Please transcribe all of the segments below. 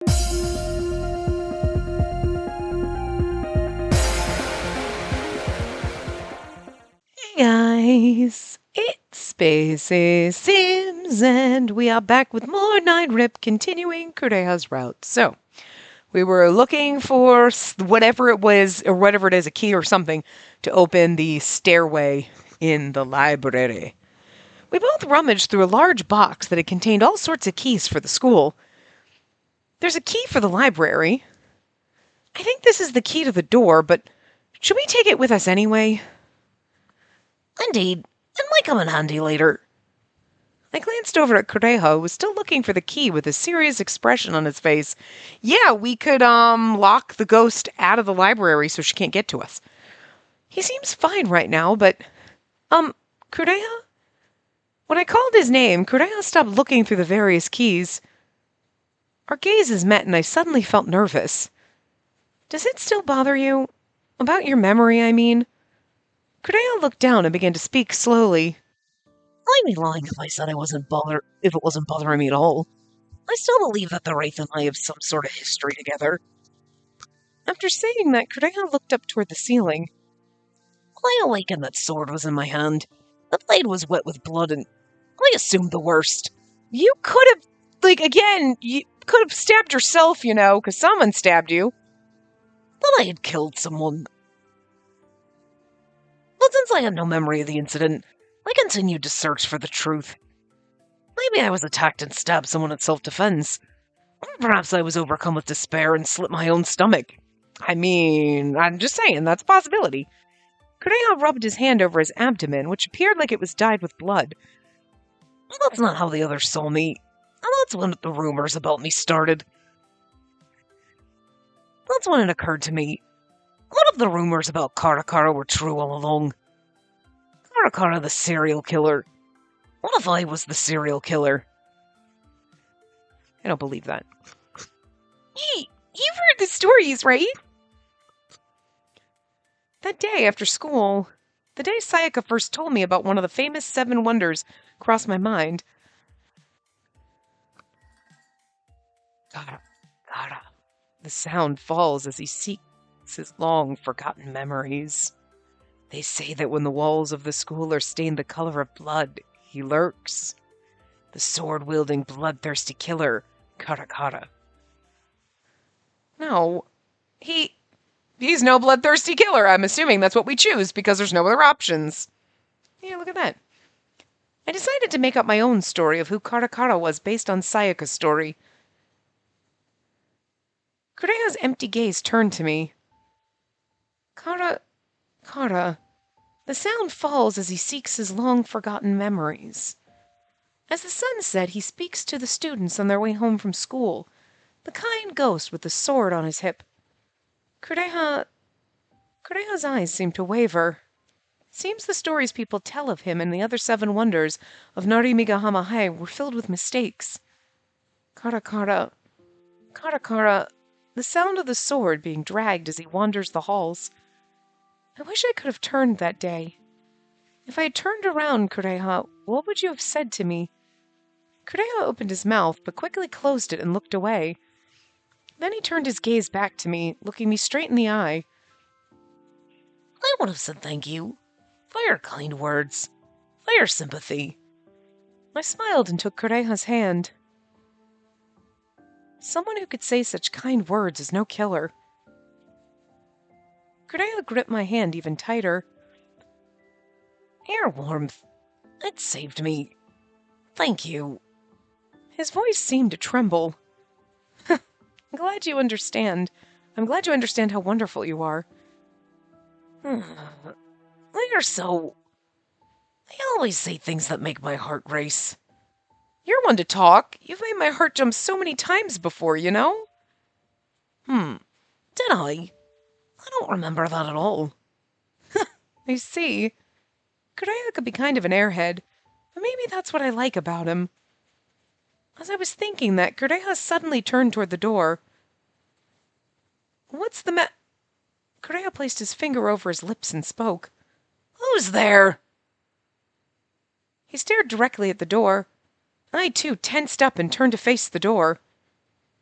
Hey guys, it's Spaces Sims, and we are back with more R.I.P, continuing Kureha's route. So, we were looking for whatever it was, or whatever it is, a key or something, to open the stairway in the library. We both rummaged through a large box that had contained all sorts of keys for the school. There's a key for the library. I think this is the key to the door, but should we take it with us anyway? Indeed, it might come in handy later. I glanced over at Kureha, who was still looking for the key with a serious expression on his face. Yeah, we could, lock the ghost out of the library so she can't get to us. He seems fine right now, but, Kureha? When I called his name, Kureha stopped looking through the various keys. Our gazes met, and I suddenly felt nervous. Does it still bother you? About your memory, I mean? Kureha looked down and began to speak slowly. I'd be lying if I said it wasn't bothering me at all. I still believe that the Wraith and I have some sort of history together. After saying that, Kureha looked up toward the ceiling. I awakened that sword was in my hand. The blade was wet with blood, and I assumed the worst. You could have, you could have stabbed yourself, because someone stabbed you. But I had killed someone. But since I had no memory of the incident, I continued to search for the truth. Maybe I was attacked and stabbed someone in self-defense. Perhaps I was overcome with despair and slit my own stomach. I mean, I'm just saying, that's a possibility. Kureha rubbed his hand over his abdomen, which appeared like it was dyed with blood. That's not how the others saw me. And that's when the rumors about me started. That's when it occurred to me. What if the rumors about Karakara were true all along? Karakara the serial killer. What if I was the serial killer? I don't believe that. Hey, you've heard the stories, right? That day after school, the day Sayaka first told me about one of the famous 7 wonders, crossed my mind. Kara. The sound falls as he seeks his long-forgotten memories. They say that when the walls of the school are stained the color of blood, he lurks. The sword-wielding, bloodthirsty killer, Karakara. No, he's no bloodthirsty killer. I'm assuming that's what we choose because there's no other options. Yeah, look at that. I decided to make up my own story of who Karakara was based on Sayaka's story. Kureha's empty gaze turned to me. Kara. The sound falls as he seeks his long-forgotten memories. As the sun set, he speaks to the students on their way home from school, the kind ghost with the sword on his hip. Kureha's eyes seem to waver. Seems the stories people tell of him and the other 7 wonders of Narimigahama High were filled with mistakes. Karakara, the sound of the sword being dragged as he wanders the halls. I wish I could have turned that day. If I had turned around, Kureha, what would you have said to me? Kureha opened his mouth, but quickly closed it and looked away. Then he turned his gaze back to me, looking me straight in the eye. I would have said thank you. For your kind words. For your sympathy. I smiled and took Kureha's hand. Someone who could say such kind words is no killer. Kureha gripped my hand even tighter. Your warmth, it saved me. Thank you. His voice seemed to tremble. I'm glad you understand. I'm glad you understand how wonderful you are. You're so... I always say things that make my heart race. You're one to talk. You've made my heart jump so many times before, you know? Did I? I don't remember that at all. I see. Kureha could be kind of an airhead, but maybe that's what I like about him. As I was thinking that, Kureha suddenly turned toward the door. What's the Kureha placed his finger over his lips and spoke. Who's there? He stared directly at the door. I, too, tensed up and turned to face the door.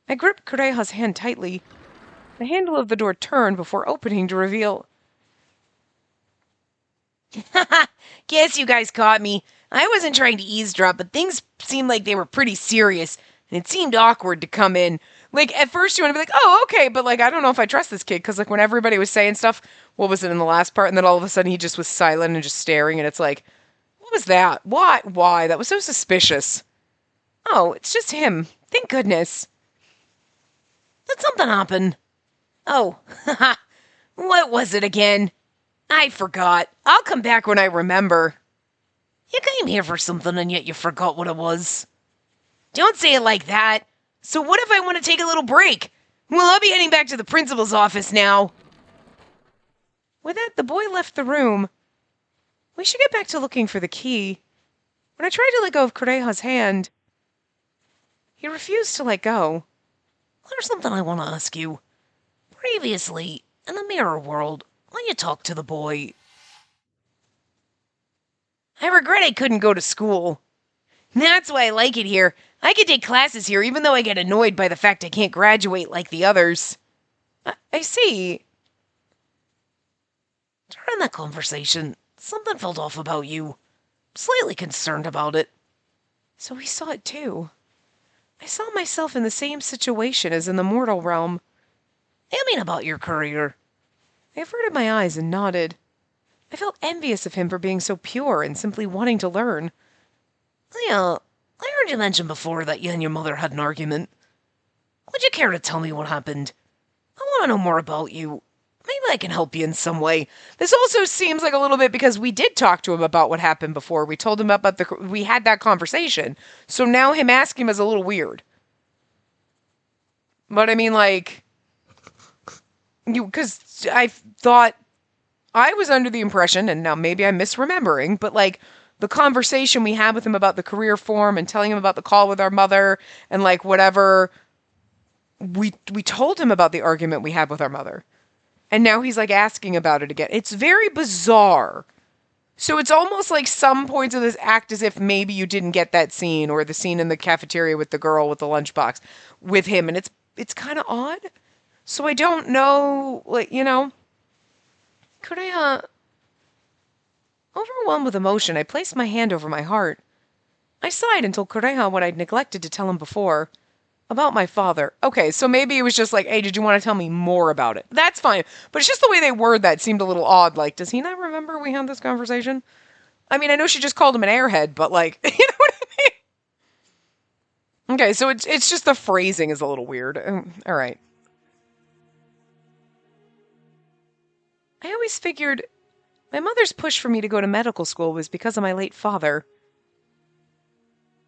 I gripped Kureha's hand tightly. The handle of the door turned before opening to reveal... Guess you guys caught me. I wasn't trying to eavesdrop, but things seemed like they were pretty serious, and it seemed awkward to come in. Like, at first you want to be like, oh, okay, but, like, I don't know if I trust this kid, because, like, when everybody was saying stuff, what was it in the last part, and then all of a sudden he just was silent and just staring, and it's like, what was that? Why? Why? That was so suspicious. Oh, it's just him. Thank goodness. Did something happen? Oh, haha. What was it again? I forgot. I'll come back when I remember. You came here for something and yet you forgot what it was. Don't say it like that. So what if I want to take a little break? Well, I'll be heading back to the principal's office now. With that, the boy left the room. We should get back to looking for the key. When I tried to let go of Kureha's hand, he refused to let go. There's something I want to ask you. Previously, in the mirror world, when you talked to the boy... I regret I couldn't go to school. That's why I like it here. I can take classes here even though I get annoyed by the fact I can't graduate like the others. I see. During that conversation, something felt off about you. Slightly concerned about it. So he saw it too. I saw myself in the same situation as in the mortal realm. I mean about your career. I averted my eyes and nodded. I felt envious of him for being so pure and simply wanting to learn. I heard you mention before that you and your mother had an argument. Would you care to tell me what happened? I want to know more about you. Maybe I can help you in some way. This also seems like a little bit because we did talk to him about what happened before. We told him about we had that conversation. So now him asking him is a little weird. But I mean, like, because I thought I was under the impression, and now maybe I'm misremembering, but like the conversation we had with him about the career form and telling him about the call with our mother and like whatever, we told him about the argument we had with our mother. And now he's like asking about it again. It's very bizarre. So it's almost like some points of this act as if maybe you didn't get that scene or the scene in the cafeteria with the girl with the lunchbox with him. And it's kind of odd. So I don't know, like, you know, could I, overwhelmed with emotion, I placed my hand over my heart. I sighed and told Kureha what I'd neglected to tell him before. About my father. Okay, so maybe it was just like, hey, did you want to tell me more about it? That's fine. But it's just the way they word that seemed a little odd. Like, does he not remember we had this conversation? I mean, I know she just called him an airhead, but like, you know what I mean? Okay, so it's just the phrasing is a little weird. All right. I always figured my mother's push for me to go to medical school was because of my late father.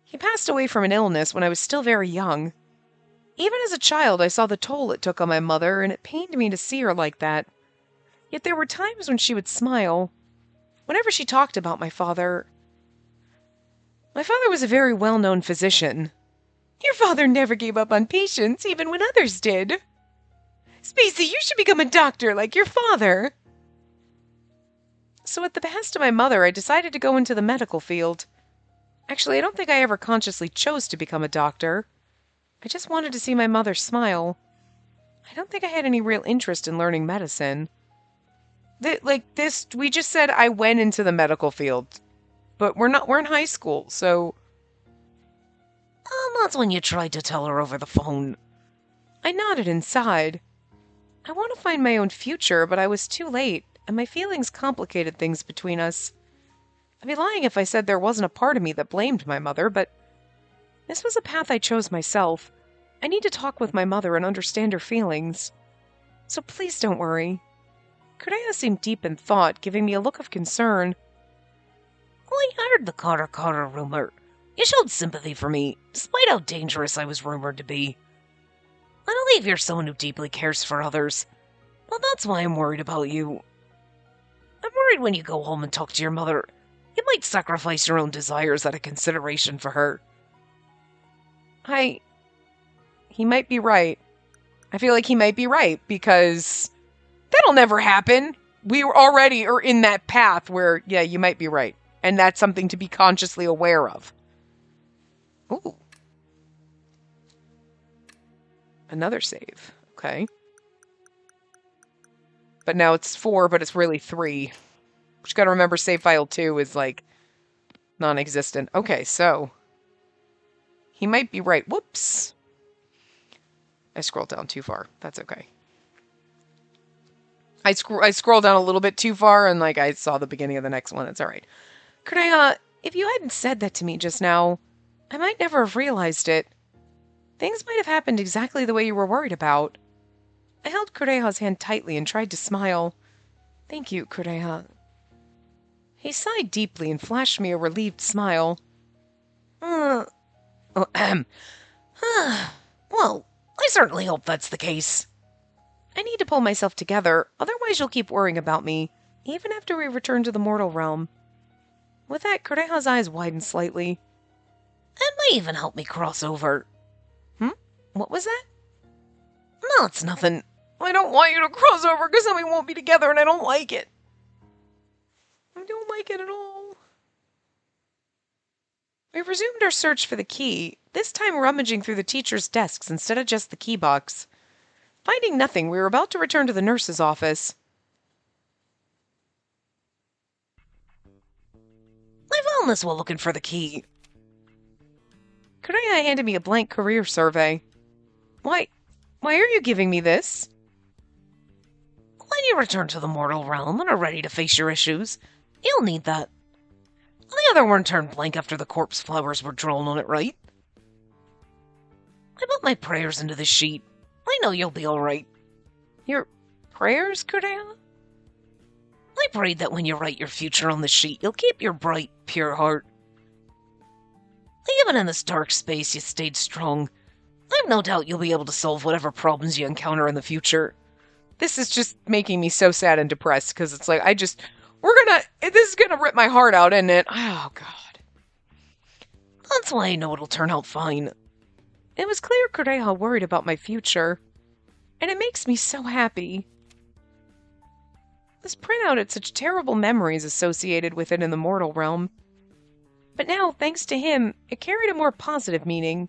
He passed away from an illness when I was still very young. Even as a child, I saw the toll it took on my mother, and it pained me to see her like that. Yet there were times when she would smile. Whenever she talked about my father... My father was a very well-known physician. Your father never gave up on patients, even when others did. Spacey, you should become a doctor like your father. So at the behest of my mother, I decided to go into the medical field. Actually, I don't think I ever consciously chose to become a doctor. I just wanted to see my mother smile. I don't think I had any real interest in learning medicine. We just said I went into the medical field. But we're in high school, so... That's when you tried to tell her over the phone. I nodded and sighed. I want to find my own future, but I was too late, and my feelings complicated things between us. I'd be lying if I said there wasn't a part of me that blamed my mother, but this was a path I chose myself. I need to talk with my mother and understand her feelings. So please don't worry. Kureha seemed deep in thought, giving me a look of concern. I heard the Carter rumor. You showed sympathy for me, despite how dangerous I was rumored to be. I believe you're someone who deeply cares for others, but that's why I'm worried about you. I'm worried when you go home and talk to your mother, you might sacrifice your own desires out of consideration for her. He might be right. I feel like he might be right, because that'll never happen. We already are in that path where, yeah, you might be right. And that's something to be consciously aware of. Ooh. Another save. Okay. But now it's 4, but it's really 3. But you gotta remember save file 2 is, like, non-existent. Okay, so... he might be right. Whoops. I scrolled down too far. That's okay. I scrolled down a little bit too far, and, like, I saw the beginning of the next one. It's alright. Kureha, if you hadn't said that to me just now, I might never have realized it. Things might have happened exactly the way you were worried about. I held Kureha's hand tightly and tried to smile. Thank you, Kureha. He sighed deeply and flashed me a relieved smile. Well, I certainly hope that's the case. I need to pull myself together, otherwise you'll keep worrying about me, even after we return to the mortal realm. With that, Kureha's eyes widened slightly. That might even help me cross over. What was that? No, it's nothing. I don't want you to cross over because then we won't be together and I don't like it. I don't like it at all. We resumed our search for the key, this time rummaging through the teacher's desks instead of just the key box. Finding nothing, we were about to return to the nurse's office. I found this while looking for the key. Kureha handed me a blank career survey. Why are you giving me this? When you return to the mortal realm and are ready to face your issues, you'll need that. The other one turned blank after the corpse flowers were drawn on it, right? I put my prayers into this sheet. I know you'll be alright. Your prayers, Kureha? I prayed that when you write your future on the sheet, you'll keep your bright, pure heart. Even in this dark space, you stayed strong. I've no doubt you'll be able to solve whatever problems you encounter in the future. This is just making me so sad and depressed, because it's like, this is gonna rip my heart out, isn't it? Oh, God. That's why I know it'll turn out fine. It was clear Kureha worried about my future, and it makes me so happy. This printout had such terrible memories associated with it in the mortal realm. But now, thanks to him, it carried a more positive meaning.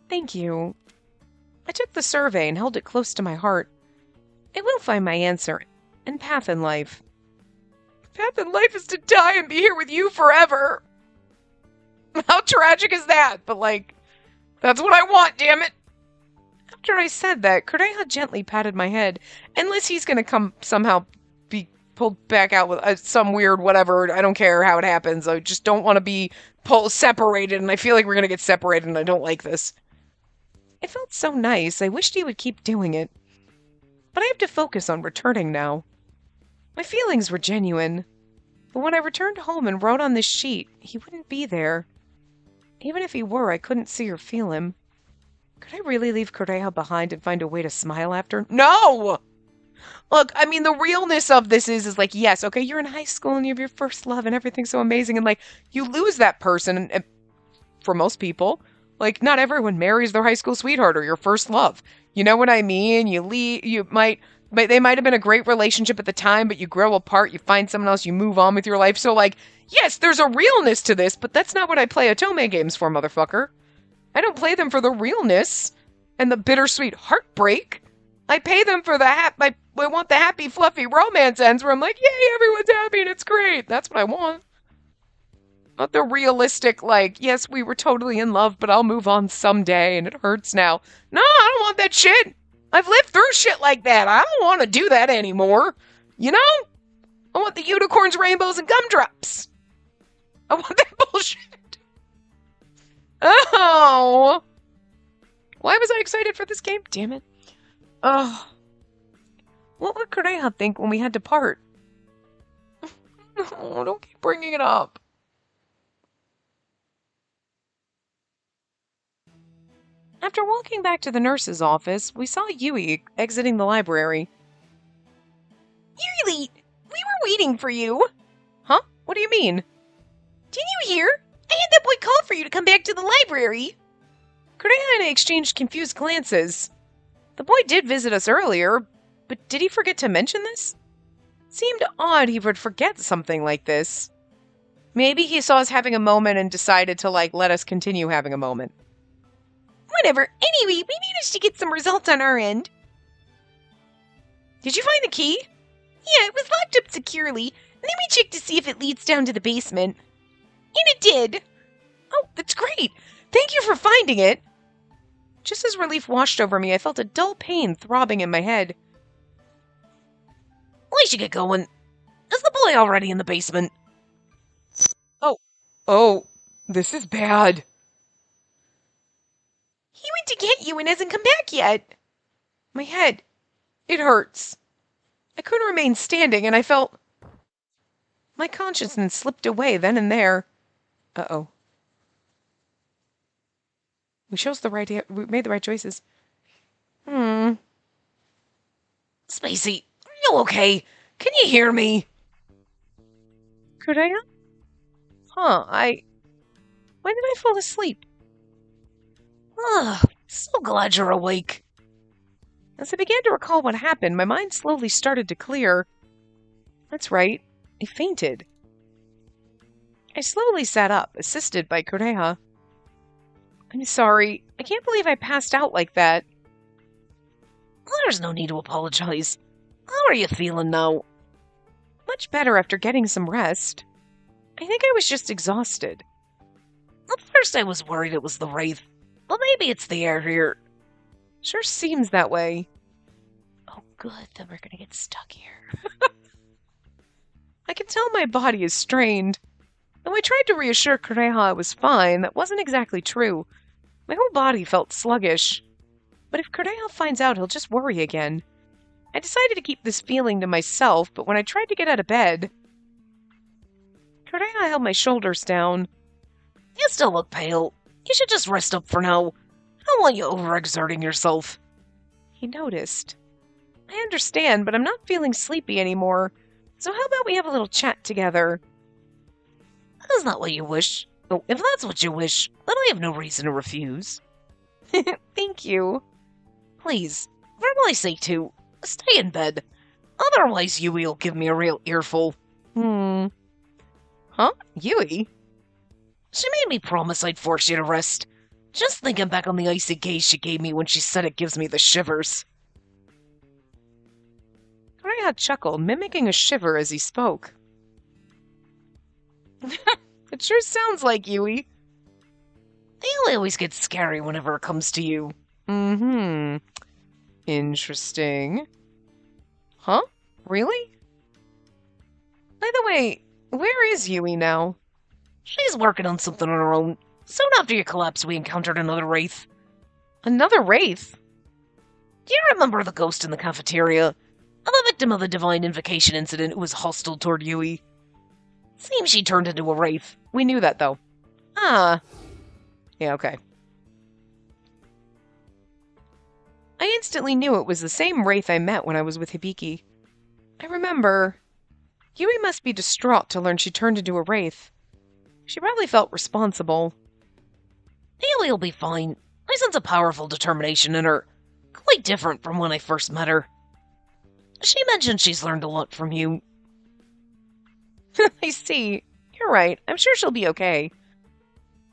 Thank you. I took the survey and held it close to my heart. It will find my answer and path in life. Path in life is to die and be here with you forever. How tragic is that? But, like, that's what I want, damn it. After I said that, Kureha gently patted my head, unless he's gonna come somehow be pulled back out with some weird whatever. I don't care how it happens. I just don't want to be separated, and I feel like we're gonna get separated, and I don't like this. It felt so nice. I wished he would keep doing it. But I have to focus on returning now. My feelings were genuine. But when I returned home and wrote on this sheet, he wouldn't be there. Even if he were, I couldn't see or feel him. Could I really leave Kureha behind and find a way to smile after? No! Look, I mean, the realness of this is like, yes, okay, you're in high school and you have your first love and everything's so amazing, and, like, you lose that person, and for most people, like, not everyone marries their high school sweetheart or your first love. You know what I mean? You leave, they might have been a great relationship at the time, but you grow apart, you find someone else, you move on with your life. So, like, yes, there's a realness to this, but that's not what I play Otome games for, motherfucker. I don't play them for the realness and the bittersweet heartbreak. I pay them for I want the happy, fluffy romance ends where I'm like, yay, everyone's happy and it's great. That's what I want. Not the realistic, like, yes, we were totally in love, but I'll move on someday and it hurts now. No, I don't want that shit. I've lived through shit like that. I don't want to do that anymore. You know? I want the unicorns, rainbows, and gumdrops. I want that bullshit. Oh. Why was I excited for this game? Damn it. Oh. What would Kureha think when we had to part? Oh, don't keep bringing it up. After walking back to the nurse's office, we saw Yui exiting the library. We were waiting for you. Huh? What do you mean? Didn't you hear? I had that boy call for you to come back to the library. Kureha and I exchanged confused glances. The boy did visit us earlier, but did he forget to mention this? Seemed odd he would forget something like this. Maybe he saw us having a moment and decided to, like, let us continue having a moment. Whatever. Anyway, we managed to get some results on our end. Did you find the key? Yeah, it was locked up securely, and then we checked to see if it leads down to the basement. And it did. Oh, that's great. Thank you for finding it. Just as relief washed over me, I felt a dull pain throbbing in my head. We should get going. Is the boy already in the basement? Oh, this is bad. He went to get you and hasn't come back yet. My head, it hurts. I couldn't remain standing, and I felt... My consciousness slipped away then and there. Uh-oh. We made the right choices. Spacey, are you okay? Can you hear me? Could I? When did I fall asleep? So glad you're awake. As I began to recall what happened, my mind slowly started to clear. That's right, I fainted. I slowly sat up, assisted by Kureha. I'm sorry, I can't believe I passed out like that. There's no need to apologize. How are you feeling now? Much better after getting some rest. I think I was just exhausted. At first I was worried it was the Wraith, but maybe it's the air here. Sure seems that way. Oh good, then we're gonna get stuck here. I can tell my body is strained. Though I tried to reassure Kureha I was fine, that wasn't exactly true. My whole body felt sluggish. But if Kureha finds out, he'll just worry again. I decided to keep this feeling to myself, but when I tried to get out of bed... Kureha held my shoulders down. You still look pale. You should just rest up for now. I don't want you overexerting yourself. He noticed. I understand, but I'm not feeling sleepy anymore. So how about we have a little chat together? That's not what you wish. Oh, if that's what you wish, then I have no reason to refuse. Thank you. Please, for my sake too, stay in bed. Otherwise Yui will give me a real earful. Huh? Yui? She made me promise I'd force you to rest. Just thinking back on the icy gaze she gave me when she said it gives me the shivers. Kureha chuckled, mimicking a shiver as he spoke. It sure sounds like Yui. They always get scary whenever it comes to you. Interesting. Huh? Really? By the way, where is Yui now? She's working on something on her own. Soon after your collapse, we encountered another Wraith. Another Wraith? Do you remember the ghost in the cafeteria? I'm a victim of the Divine Invocation incident who was hostile toward Yui. Seems she turned into a Wraith. We knew that, though. Ah. Yeah, okay. I instantly knew it was the same Wraith I met when I was with Hibiki. I remember... Yui must be distraught to learn she turned into a Wraith. She probably felt responsible. Yui will be fine. I sense a powerful determination in her. Quite different from when I first met her. She mentioned she's learned a lot from you. I see. You're right. I'm sure she'll be okay.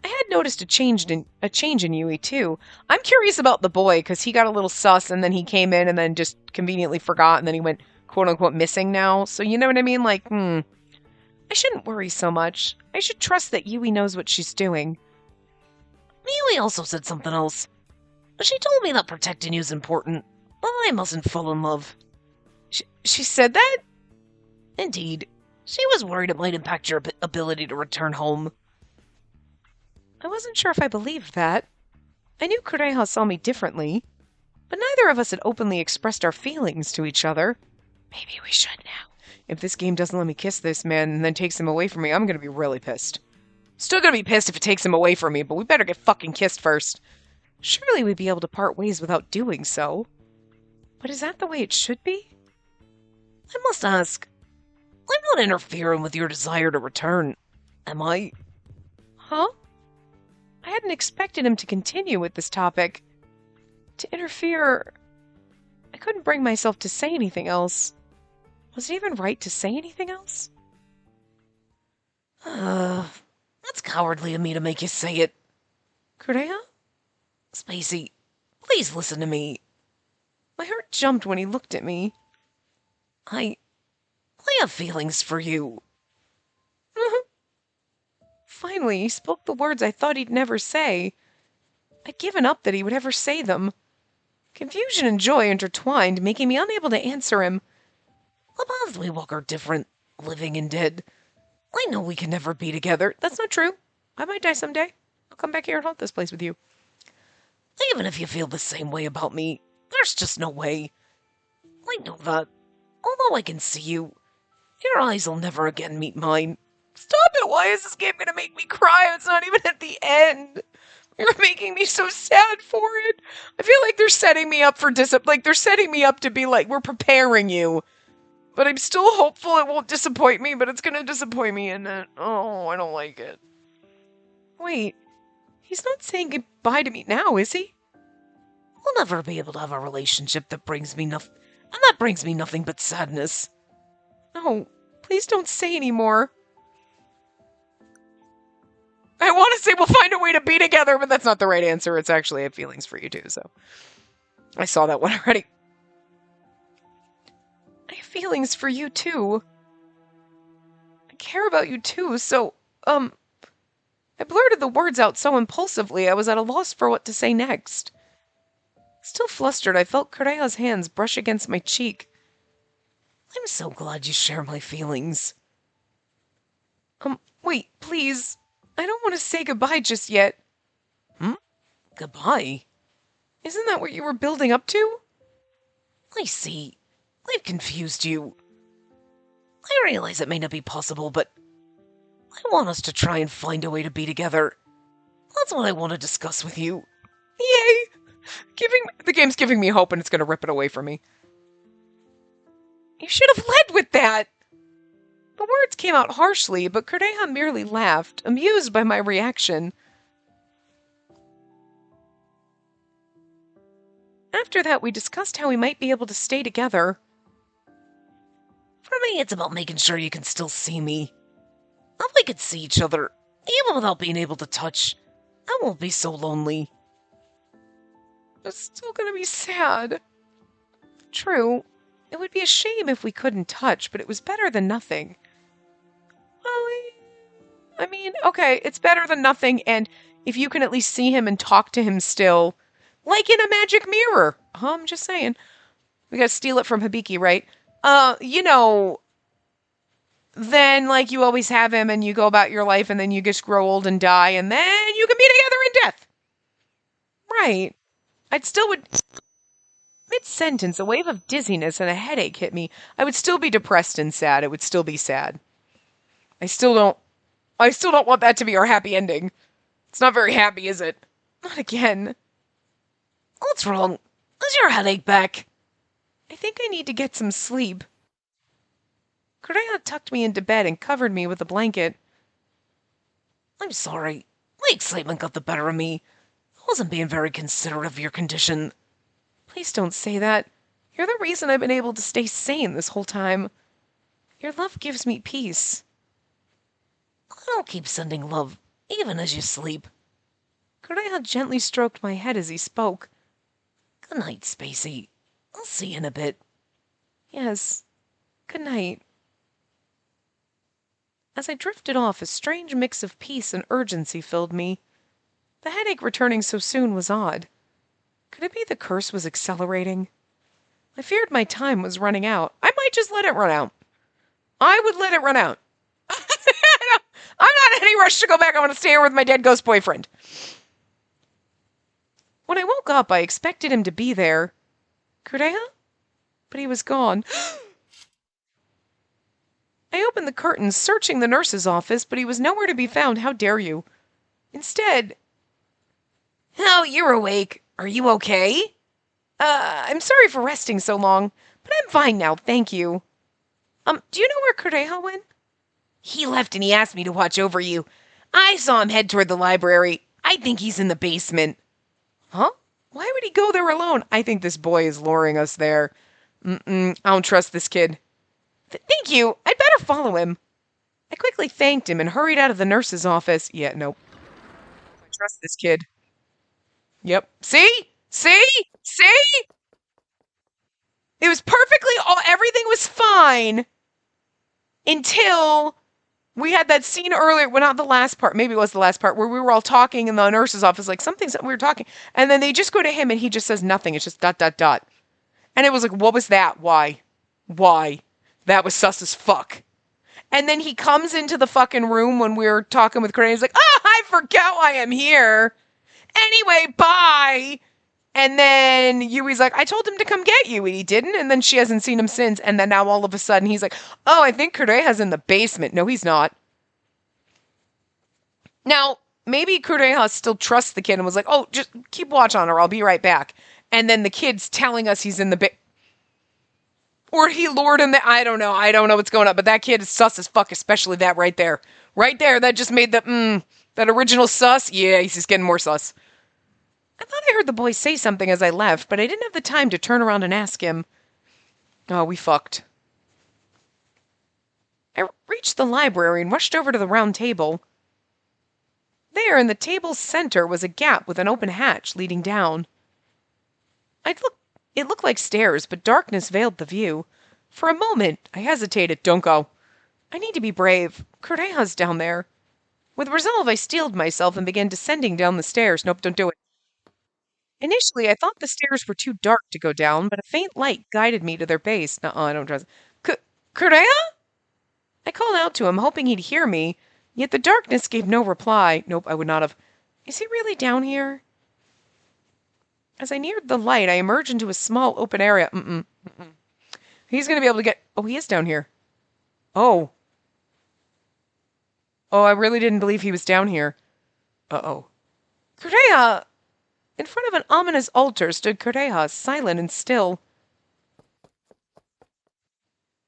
I had noticed a change in Yui, too. I'm curious about the boy, because he got a little sus, and then he came in and then just conveniently forgot, and then he went quote-unquote missing now. So you know what I mean? Like, I shouldn't worry so much. I should trust that Yui knows what she's doing. Yui also said something else. She told me that protecting you is important, but I mustn't fall in love. She said that? Indeed. She was worried it might impact your ability to return home. I wasn't sure if I believed that. I knew Kureha saw me differently, but neither of us had openly expressed our feelings to each other. Maybe we should now. If this game doesn't let me kiss this man and then takes him away from me, I'm gonna be really pissed. Still gonna be pissed if it takes him away from me, but we better get fucking kissed first. Surely we'd be able to part ways without doing so. But is that the way it should be? I must ask, I'm not interfering with your desire to return, am I? Huh? I hadn't expected him to continue with this topic. To interfere... I couldn't bring myself to say anything else. Was it even right to say anything else? That's cowardly of me to make you say it. Kureha? Spacey, please listen to me. My heart jumped when he looked at me. I have feelings for you. Finally, he spoke the words I thought he'd never say. I'd given up that he would ever say them. Confusion and joy intertwined, making me unable to answer him. The paths we walk are different, living and dead. I know we can never be together. That's not true. I might die someday. I'll come back here and haunt this place with you. Even if you feel the same way about me, there's just no way. I know that. Although I can see you, your eyes will never again meet mine. Stop it! Why is this game gonna make me cry? It's not even at the end. You're making me so sad for it. I feel like they're setting me up for like they're setting me up to be like, we're preparing you. But I'm still hopeful it won't disappoint me, but it's gonna disappoint me in it. Oh, I don't like it. Wait, he's not saying goodbye to me now, is he? We'll never be able to have a relationship that brings me nothing, and that brings me nothing but sadness. No, please don't say anymore. I want to say we'll find a way to be together, but that's not the right answer. It's actually I have feelings for you too, so. I saw that one already. I have feelings for you too. I care about you too, so, I blurted the words out so impulsively I was at a loss for what to say next. Still flustered, I felt Kureha's hands brush against my cheek. I'm so glad you share my feelings. Wait, please. I don't want to say goodbye just yet. Goodbye? Isn't that what you were building up to? I see. I've confused you. I realize it may not be possible, but I want us to try and find a way to be together. That's what I want to discuss with you. Yay! The game's giving me hope and it's going to rip it away from me. You should have led with that! The words came out harshly, but Kureha merely laughed, amused by my reaction. After that, we discussed how we might be able to stay together. For me, it's about making sure you can still see me. If we could see each other, even without being able to touch, I won't be so lonely. It's still gonna be sad. True, it would be a shame if we couldn't touch, but it was better than nothing. Well, I mean, okay, it's better than nothing, and if you can at least see him and talk to him still, like in a magic mirror. I'm just saying. We gotta steal it from Hibiki, right? Then, like, you always have him and you go about your life and then you just grow old and die and then you can be together in death. Right. Mid-sentence, a wave of dizziness and a headache hit me. I would still be depressed and sad. It would still be sad. I still don't want that to be our happy ending. It's not very happy, is it? Not again. What's wrong? Is your headache back? I think I need to get some sleep. Kureha tucked me into bed and covered me with a blanket. I'm sorry. My excitement got the better of me. I wasn't being very considerate of your condition. Please don't say that. You're the reason I've been able to stay sane this whole time. Your love gives me peace. I'll keep sending love, even as you sleep. Kureha gently stroked my head as he spoke. Good night, Spacey. I'll see you in a bit. Yes. Good night. As I drifted off, a strange mix of peace and urgency filled me. The headache returning so soon was odd. Could it be the curse was accelerating? I feared my time was running out. I might just let it run out. I would let it run out. I'm not in any rush to go back. I want to stay here with my dead ghost boyfriend. When I woke up, I expected him to be there. Kureha? But he was gone. I opened the curtains, searching the nurse's office, but he was nowhere to be found. How dare you? Instead... Oh, you're awake. Are you okay? I'm sorry for resting so long, but I'm fine now, thank you. Do you know where Kureha went? He left and he asked me to watch over you. I saw him head toward the library. I think he's in the basement. Huh? Why would he go there alone? I think this boy is luring us there. I don't trust this kid. Thank you. I'd better follow him. I quickly thanked him and hurried out of the nurse's office. Yeah, nope. I trust this kid. Yep. See? See? See? It was perfectly, everything was fine until we had that scene earlier, well, not the last part, maybe it was the last part, where we were all talking in the nurse's office, like something we were talking, and then they just go to him and he just says nothing. It's just dot, dot, dot. And it was like, what was that? Why? Why? That was sus as fuck. And then he comes into the fucking room when we were talking with Corinne. He's like, oh, I forgot why I'm here. Anyway, bye. And then Yui's like, I told him to come get you, and he didn't. And then she hasn't seen him since. And then now all of a sudden he's like, oh, I think Kureha's in the basement. No, he's not. Now, maybe Kureha still trusts the kid and was like, oh, just keep watch on her. I'll be right back. And then the kid's telling us he's in the or he lured him. I don't know. I don't know what's going on. But that kid is sus as fuck, especially that right there. Right there. That just made that original sus. Yeah, he's just getting more sus. I thought I heard the boy say something as I left, but I didn't have the time to turn around and ask him. Oh, we fucked. I reached the library and rushed over to the round table. There, in the table's center, was a gap with an open hatch leading down. It looked like stairs, but darkness veiled the view. For a moment, I hesitated. Don't go. I need to be brave. Kureha's down there. With resolve, I steeled myself and began descending down the stairs. Nope, don't do it. Initially, I thought the stairs were too dark to go down, but a faint light guided me to their base. Nuh-uh, I don't trust it. Kureha? I called out to him, hoping he'd hear me, yet the darkness gave no reply. Nope, I would not have. Is he really down here? As I neared the light, I emerged into a small open area. He's going to be able to get... Oh, he is down here. Oh. Oh, I really didn't believe he was down here. Uh-oh. Kureha! In front of an ominous altar stood Kureha, silent and still.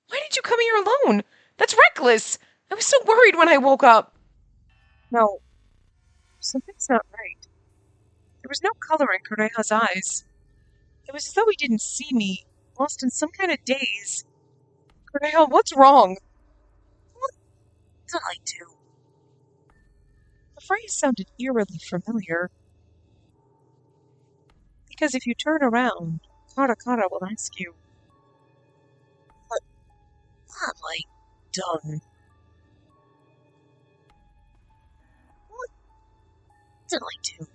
Why did you come here alone? That's reckless! I was so worried when I woke up. No. Something's not right. There was no color in Kureha's eyes. It was as though he didn't see me, lost in some kind of daze. Kureha, what's wrong? What did I do? The phrase sounded eerily familiar. Because if you turn around, Kara will ask you, what have I done? What did I do?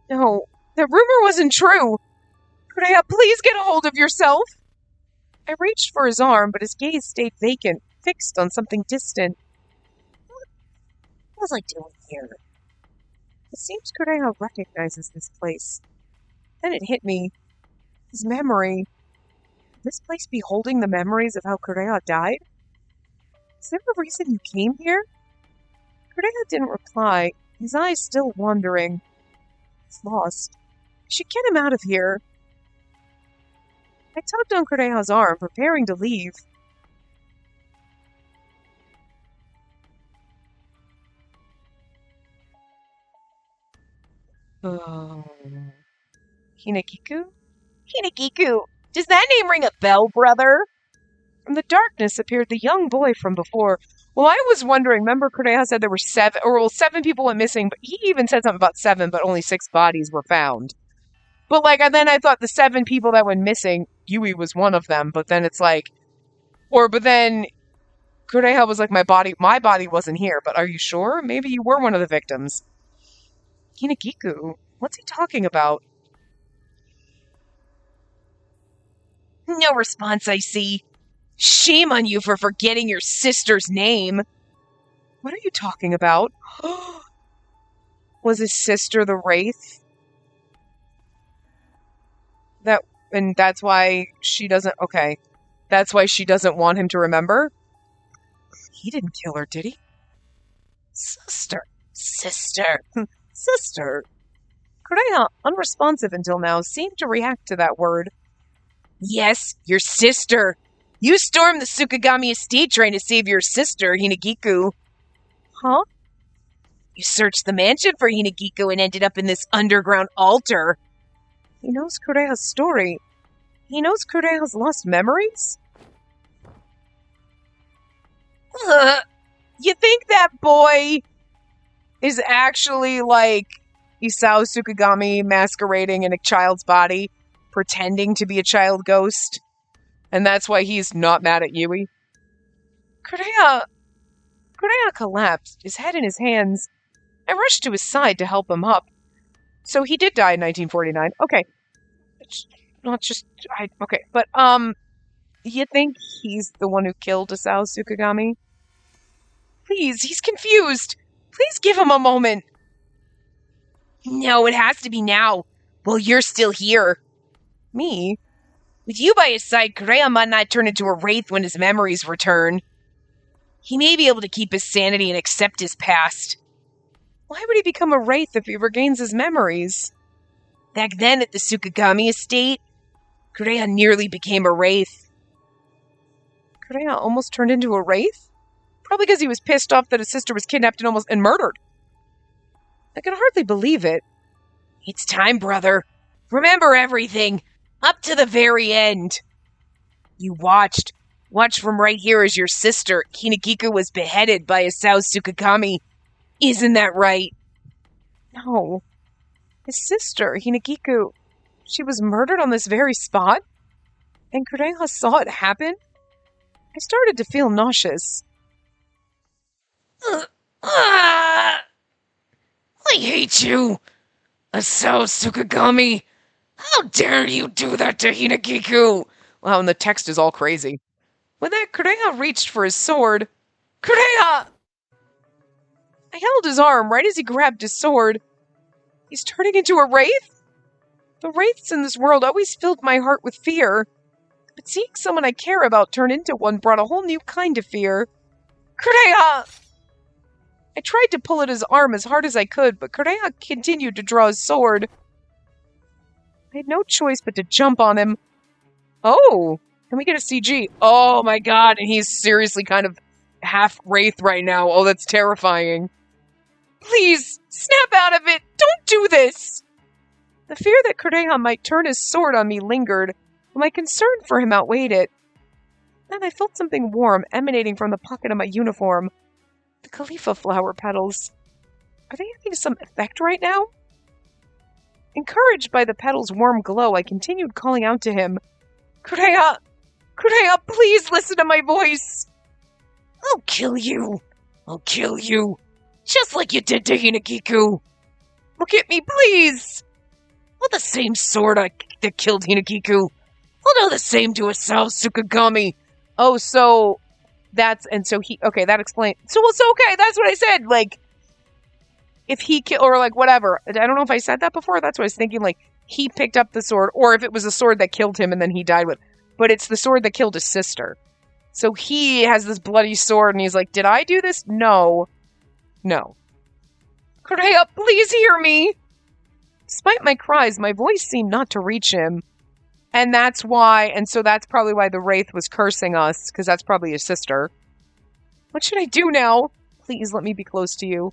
No, that rumor wasn't true. Kureha, please get a hold of yourself. I reached for his arm, but his gaze stayed vacant, fixed on something distant. What was I doing here? It seems Kureha recognizes this place. Then it hit me. His memory. Could this place be holding the memories of how Kureha died? Is there a reason you came here? Kureha didn't reply, his eyes still wandering. He's lost. I should get him out of here. I tugged on Kureha's arm, preparing to leave. Oh. Hinagiku? Hinagiku! Does that name ring a bell, brother? From the darkness appeared the young boy from before. Well, I was wondering, remember Kureha said there were 7 people went missing, but he even said something about 7, but only 6 bodies were found. But, and then I thought the 7 people that went missing, Yui was one of them, but then it's like, but then Kureha was like, my body wasn't here, but are you sure? Maybe you were one of the victims. Hinagiku, what's he talking about? No response, I see. Shame on you for forgetting your sister's name. What are you talking about? Was his sister the Wraith? That's why she doesn't... Okay. That's why she doesn't want him to remember? He didn't kill her, did he? Sister. Sister. Kureha, unresponsive until now, seemed to react to that word. Yes, your sister. You stormed the Tsukigami estate trying to save your sister, Hinagiku. Huh? You searched the mansion for Hinagiku and ended up in this underground altar. He knows Kureha's story. He knows Kureha's lost memories? You think that boy is actually, Isao Tsukigami masquerading in a child's body, pretending to be a child ghost. And that's why he's not mad at Yui. Kureha collapsed, his head in his hands. I rushed to his side to help him up. So he did die in 1949. Okay. It's not just... okay, but, you think he's the one who killed Isao Tsukigami? Please, he's confused. Please give him a moment. No, it has to be now. Well, you're still here. Me? With you by his side, Kureha might not turn into a wraith when his memories return. He may be able to keep his sanity and accept his past. Why would he become a wraith if he regains his memories? Back then, at the Tsukigami estate, Kureha nearly became a wraith. Kureha almost turned into a wraith? Probably because he was pissed off that his sister was kidnapped and murdered. I can hardly believe it. It's time, brother. Remember everything. Up to the very end. You watched. Watch from right here as your sister, Hinagiku, was beheaded by Isao Tsukigami. Isn't that right? No. His sister, Hinagiku, she was murdered on this very spot? And Kureha saw it happen? I started to feel nauseous. I hate you, Isao Tsukigami. How dare you do that to Hinagiku? Wow, and the text is all crazy. With that, Kureha reached for his sword. Kureha! I held his arm right as he grabbed his sword. He's turning into a wraith? The wraiths in this world always filled my heart with fear. But seeing someone I care about turn into one brought a whole new kind of fear. Kureha! I tried to pull at his arm as hard as I could, but Kureha continued to draw his sword. I had no choice but to jump on him. Oh, can we get a CG? Oh my god, and he's seriously kind of half wraith right now. Oh, that's terrifying. Please, snap out of it! Don't do this! The fear that Kureha might turn his sword on me lingered, but my concern for him outweighed it. Then I felt something warm emanating from the pocket of my uniform. The Khalifa flower petals. Are they having some effect right now? Encouraged by the petals' warm glow, I continued calling out to him. Kureha! Kureha, please listen to my voice! I'll kill you! I'll kill you! Just like you did to Hinagiku! Look at me, please! With the same sword that killed Hinagiku, I'll do the same to Isao Tsukigami! Oh, so... okay, that explains... So, okay, that's what I said, like... If he or like, whatever. I don't know if I said that before, that's what I was thinking, like, he picked up the sword, or if it was a sword that killed him and then he died with... But it's the sword that killed his sister. So he has this bloody sword, and he's like, did I do this? No. No. Kureha, please hear me! Despite my cries, my voice seemed not to reach him. And that's probably why the Wraith was cursing us, because that's probably his sister. What should I do now? Please let me be close to you.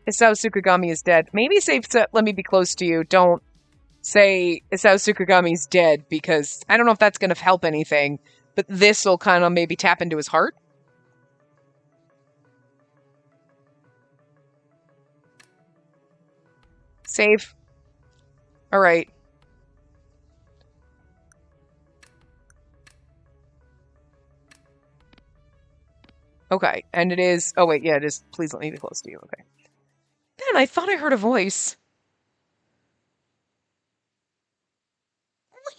Isao Tsukigami is dead. Maybe say, let me be close to you. Don't say Isao Tsukigami's dead, because I don't know if that's going to help anything. But this will kind of maybe tap into his heart. Save. Alright. Okay, and it is... Oh, wait, yeah, it is. Please let me be close to you. Okay. Then I thought I heard a voice.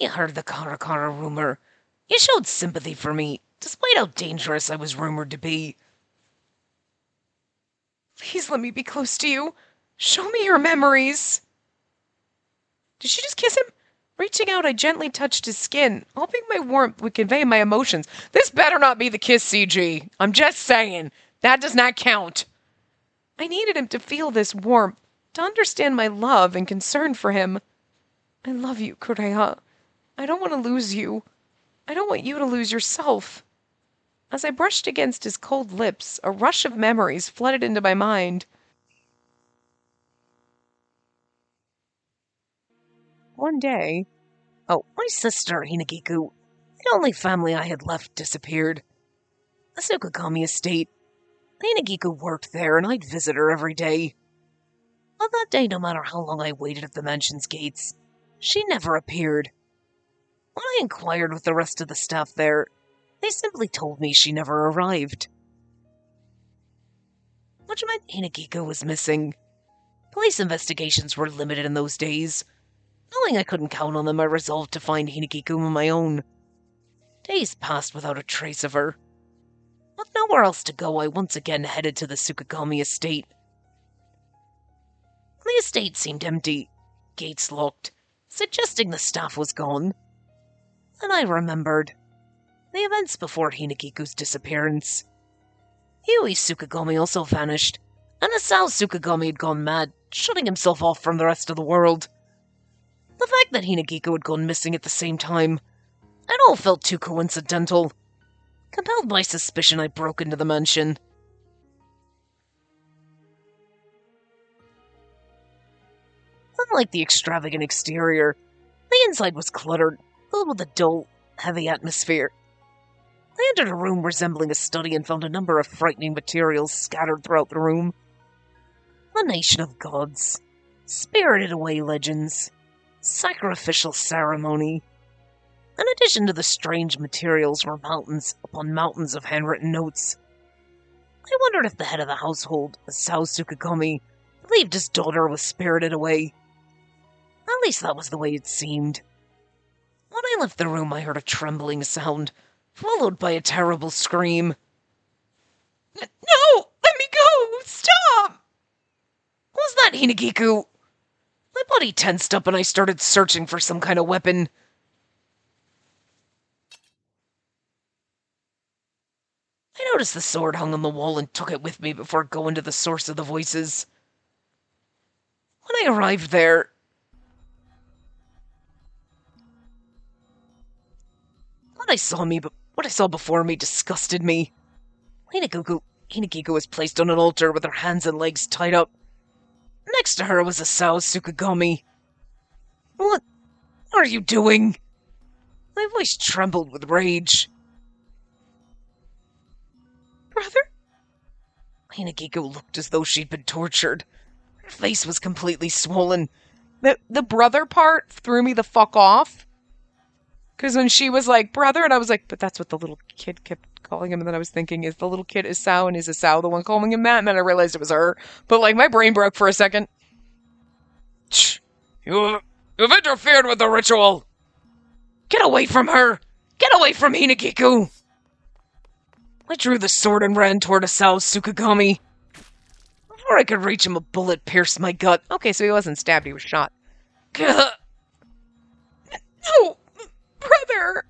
I heard the Karakara rumor. You showed sympathy for me, despite how dangerous I was rumored to be. Please let me be close to you. Show me your memories. Did she just kiss him? Reaching out, I gently touched his skin, hoping my warmth would convey my emotions. This better not be the kiss CG. I'm just saying. That does not count. I needed him to feel this warmth, to understand my love and concern for him. I love you, Kureha. I don't want to lose you. I don't want you to lose yourself. As I brushed against his cold lips, a rush of memories flooded into my mind. One day... Oh, my sister, Hinagiku, the only family I had left, disappeared. The Tsukigami estate. Hinagiku worked there, and I'd visit her every day. On that day, no matter how long I waited at the mansion's gates, she never appeared. When I inquired with the rest of the staff there, they simply told me she never arrived. Which meant Hinagiku was missing. Police investigations were limited in those days. Knowing I couldn't count on them, I resolved to find Hinagiku on my own. Days passed without a trace of her. With nowhere else to go, I once again headed to the Tsukigami estate. The estate seemed empty, gates locked, suggesting the staff was gone. Then I remembered the events before Hinagiku's disappearance. Yui Tsukigami also vanished, and Asao Tsukigami had gone mad, shutting himself off from the rest of the world. The fact that Hinagiku had gone missing at the same time, it all felt too coincidental. Compelled by suspicion, I broke into the mansion. Unlike the extravagant exterior, the inside was cluttered, filled with a dull, heavy atmosphere. I entered a room resembling a study and found a number of frightening materials scattered throughout the room. The nation of gods, spirited away legends, sacrificial ceremony. In addition to the strange materials were mountains upon mountains of handwritten notes. I wondered if the head of the household, Asao Tsukigami, believed his daughter was spirited away. At least that was the way it seemed. When I left the room, I heard a trembling sound, followed by a terrible scream. No! Let me go! Stop! Was that Hinagiku? My body tensed up and I started searching for some kind of weapon. I noticed the sword hung on the wall and took it with me before going to the source of the voices. When I arrived there, what I saw before me disgusted me. Hinagiku was placed on an altar with her hands and legs tied up. Next to her was Asao Tsukigami. What are you doing? My voice trembled with rage. Brother? Hinagiku looked as though she'd been tortured. Her face was completely swollen. The brother part threw me the fuck off. Because when she was like, brother, and I was like, but that's what the little kid kept calling him. And then I was thinking, is the little kid Asao, and is Asao the one calling him that? And then I realized it was her. But like, my brain broke for a second. You've interfered with the ritual. Get away from her. Get away from Hinagiku. I drew the sword and ran toward Asao Tsukigami. Before I could reach him, a bullet pierced my gut. Okay, so he wasn't stabbed, he was shot. Gah. No! Brother!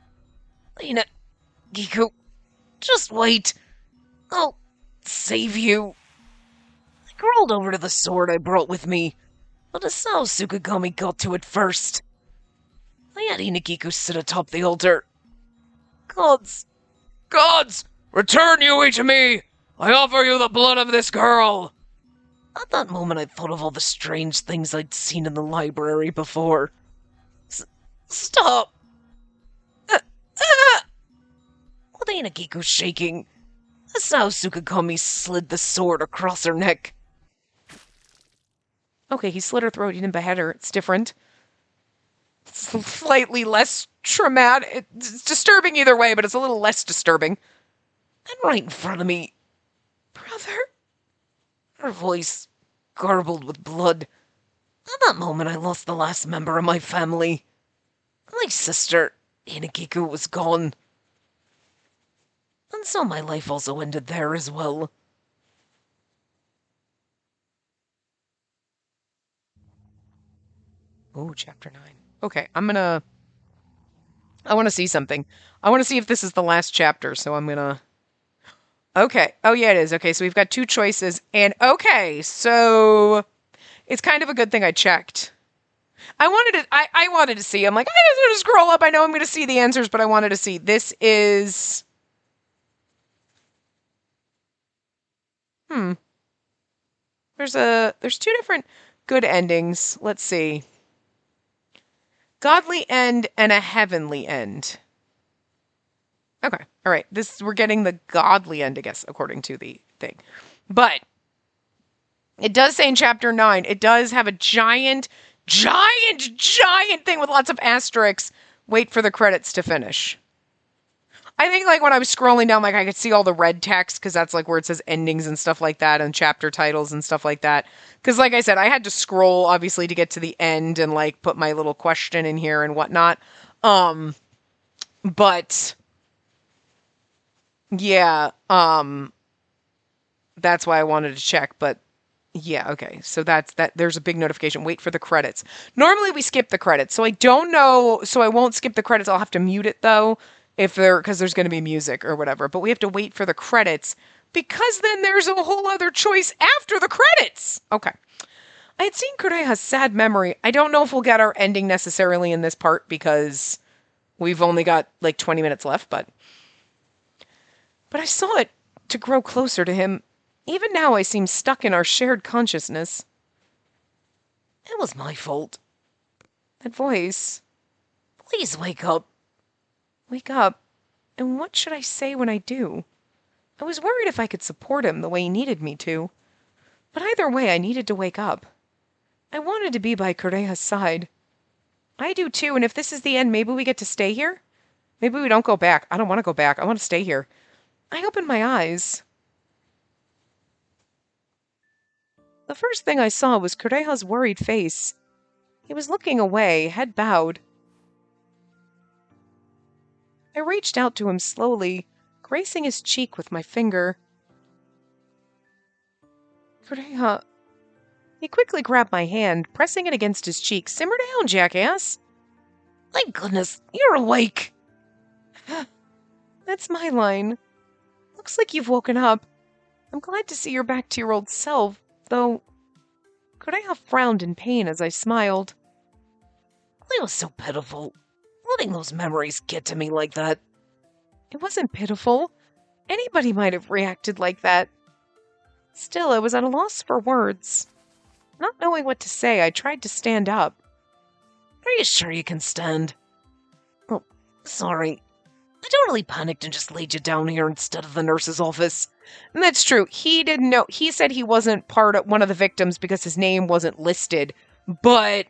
Hinagiku, just wait. I'll save you. I crawled over to the sword I brought with me, but Asao Tsukigami got to it first. I had Hinagiku sit atop the altar. Gods! Gods! Return Yui to me! I offer you the blood of this girl! At that moment, I thought of all the strange things I'd seen in the library before. Stop! With Hinagiku shaking, Asao Tsukigami slid the sword across her neck. Okay, he slit her throat, he didn't behead her. It's different. It's slightly less traumatic. It's disturbing either way, but it's a little less disturbing. And right in front of me, Brother? her voice garbled with blood. At that moment, I lost the last member of my family. My sister, Hinagiku, was gone. And so my life also ended there as well. Oh, chapter 9. Okay, I want to see something. I want to see if this is the last chapter, so I'm gonna... Okay. Oh, yeah, it is. Okay, so we've got two choices. And, okay, so... It's kind of a good thing I checked. I wanted to see. I'm like, I just want to scroll up. I know I'm going to see the answers, but I wanted to see. This is... There's two different good endings. Let's see. Godly end and a heavenly end. Okay. All right. We're getting the godly end, I guess, according to the thing. But It does say in chapter 9, it does have a giant, giant thing with lots of asterisks. Wait for the credits to finish. I think like when I was scrolling down, like I could see all the red text because that's like where it says endings and stuff like that and chapter titles and stuff like that. Because like I said, I had to scroll obviously to get to the end and like put my little question in here and whatnot. But yeah, that's why I wanted to check. But yeah, okay. So that's that. There's a big notification. Wait for the credits. Normally we skip the credits, so I don't know. So I won't skip the credits. I'll have to mute it though, if there because there's going to be music or whatever. But we have to wait for the credits because then there's a whole other choice after the credits. Okay. I had seen Kureha's sad memory. I don't know if we'll get our ending necessarily in this part because we've only got like 20 minutes left, but I saw it to grow closer to him. Even now I seem stuck in our shared consciousness. It was my fault. That voice. Please wake up. Wake up. And what should I say when I do? I was worried if I could support him the way he needed me to. But either way, I needed to wake up. I wanted to be by Kureha's side. I do too, and if this is the end, maybe we get to stay here? Maybe we don't go back. I don't want to go back. I want to stay here. I opened my eyes. The first thing I saw was Kureha's worried face. He was looking away, head bowed. I reached out to him slowly, gracing his cheek with my finger. Kureha. He quickly grabbed my hand, pressing it against his cheek. Simmer down, jackass. Thank goodness, you're awake. That's my line. Looks like you've woken up. I'm glad to see you're back to your old self, though. Kureha frowned in pain as I smiled. It was so pitiful, letting those memories get to me like that. It wasn't pitiful. Anybody might have reacted like that. Still, I was at a loss for words. Not knowing what to say, I tried to stand up. Are you sure you can stand? Oh, sorry. I totally panicked and just laid you down here instead of the nurse's office. And that's true. He didn't know. He said he wasn't part of one of the victims because his name wasn't listed. But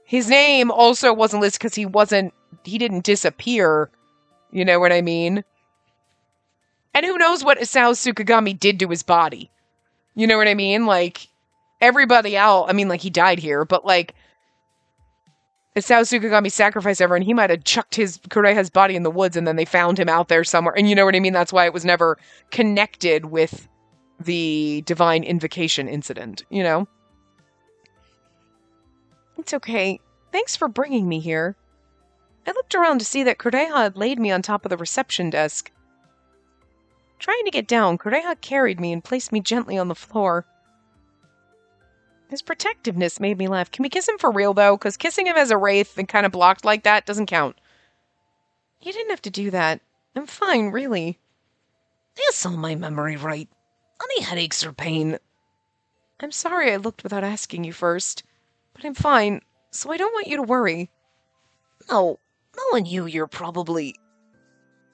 his name also wasn't listed because he didn't disappear. You know what I mean? And who knows what Isao Tsukigami did to his body? You know what I mean? Like, everybody else, I mean, like, he died here, but like, Isao Tsukigami sacrificed everyone. He might have chucked Kureha's body in the woods and then they found him out there somewhere. And you know what I mean? That's why it was never connected with the divine invocation incident, you know? It's okay. Thanks for bringing me here. I looked around to see that Kureha had laid me on top of the reception desk. Trying to get down, Kureha carried me and placed me gently on the floor. His protectiveness made me laugh. Can we kiss him for real, though? Because kissing him as a wraith and kind of blocked like that doesn't count. You didn't have to do that. I'm fine, really. You saw my memory right. Any headaches or pain? I'm sorry I looked without asking you first. But I'm fine, so I don't want you to worry. No, knowing you're probably...